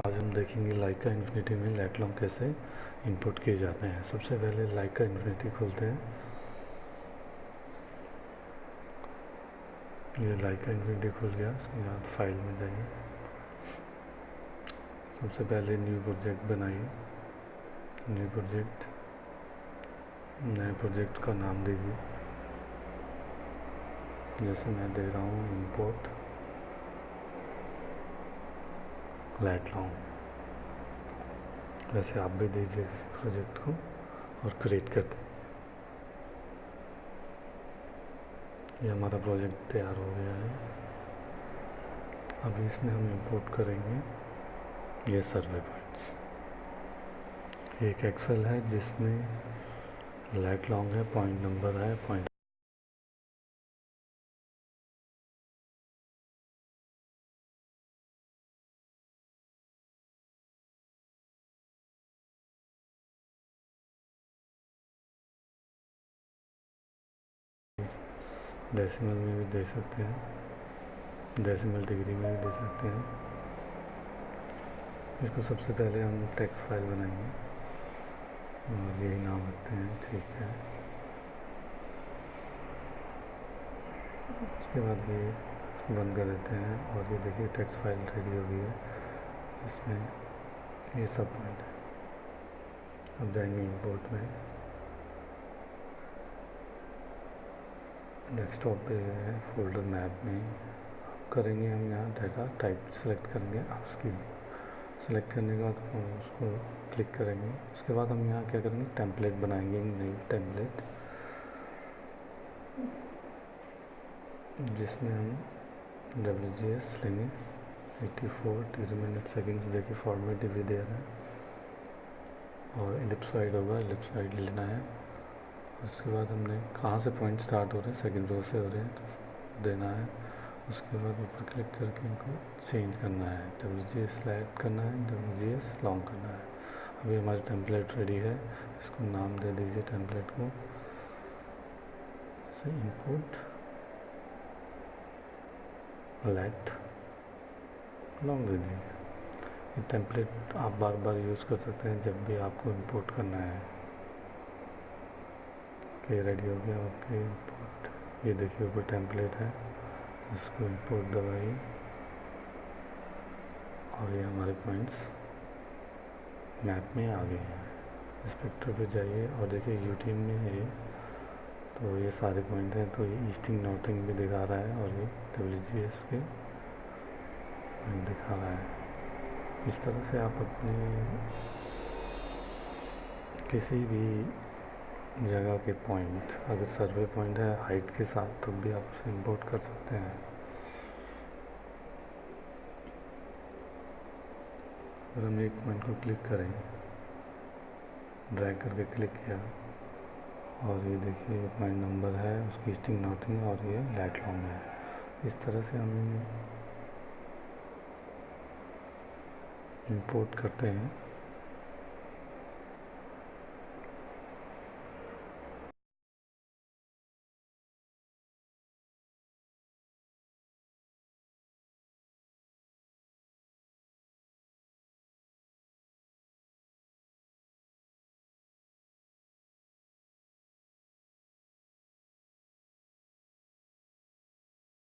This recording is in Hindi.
आज हम देखेंगे लाइका इन्फिनिटी में लाइट लॉन्ग कैसे इंपोर्ट किए जाते हैं। सबसे पहले लाइका इन्फिनिटी खोलते हैं। ये लाइका इन्फिनिटी खुल गया। इसके बाद फाइल में जाइए। सबसे पहले न्यू प्रोजेक्ट बनाइए। न्यू प्रोजेक्ट, नए प्रोजेक्ट का नाम दीजिए। जैसे मैं दे रहा हूँ इंपोर्ट लाइट लॉन्ग, वैसे आप भी दीजिए किसी प्रोजेक्ट को और क्रिएट कर दीजिए। ये हमारा प्रोजेक्ट तैयार हो गया है। अभी इसमें हम इंपोर्ट करेंगे ये सर्वे पॉइंट्स। एक एक्सेल है जिसमें लाइट लॉन्ग है, पॉइंट नंबर है, पॉइंट डेसिमल में भी दे सकते हैं, डेसिमल डिग्री में भी दे सकते हैं। इसको सबसे पहले हम टेक्स्ट फाइल बनाएंगे और यही नाम रखते हैं, ठीक है। उसके बाद ये इसको बंद कर देते हैं और ये देखिए टेक्स्ट फाइल रेडी हो गई है। इसमें ये सब पॉइंट है। अब जाएंगे इंपोर्ट में, डेस्कटॉप पे है फोल्डर मैप में। अब करेंगे हम यहाँ डाटा टाइप सेलेक्ट करेंगे ASCII। सेलेक्ट करने के बाद उसको क्लिक करेंगे। उसके बाद हम यहाँ क्या करेंगे, टेम्पलेट बनाएंगे, नई टेम्पलेट जिसमें हम WGS लेंगे 84 मिनट सेकेंड्स देखिए, फॉर्मेट भी दे रहा है और एलिप्सॉइड होगा, एलिप्सॉइड लेना है। उसके बाद हमने कहाँ से पॉइंट स्टार्ट हो रहे हैं, सेकंड रो से हो रहे हैं तो देना है। उसके बाद ऊपर क्लिक करके इनको चेंज करना है, WGS सिलेक्ट करना है, WGS लॉन्ग करना है। अभी हमारी टेम्पलेट रेडी है। इसको नाम दे दीजिए टेम्पलेट को, इंपोर्ट लाइट लॉन्ग दे दीजिए। ये टेम्पलेट आप बार बार यूज़ कर सकते हैं जब भी आपको इंपोर्ट करना है। ओके, रेडी हो गया। ओके, इंपोर्ट, ये देखिए ऊपर टेम्पलेट है, इसको इंपोर्ट दबाइए और ये हमारे पॉइंट्स मैप में आ गए हैं। स्पेक्टर पे जाइए और देखिए यूटीएम में है तो ये सारे पॉइंट हैं। तो ये ईस्टिंग नॉर्थिंग भी दिखा रहा है और ये WGS के पॉइंट दिखा रहा है। इस तरह से आप अपने किसी भी जगह के पॉइंट, अगर सर्वे पॉइंट है हाइट के साथ, तो भी आप उसे इंपोर्ट कर सकते हैं। अगर हम एक पॉइंट को क्लिक करें, ड्रैग करके क्लिक किया और ये देखिए पॉइंट नंबर है, उसकी ईस्टिंग नॉर्थिंग और ये लाइट लॉन्ग है। इस तरह से हम इंपोर्ट करते हैं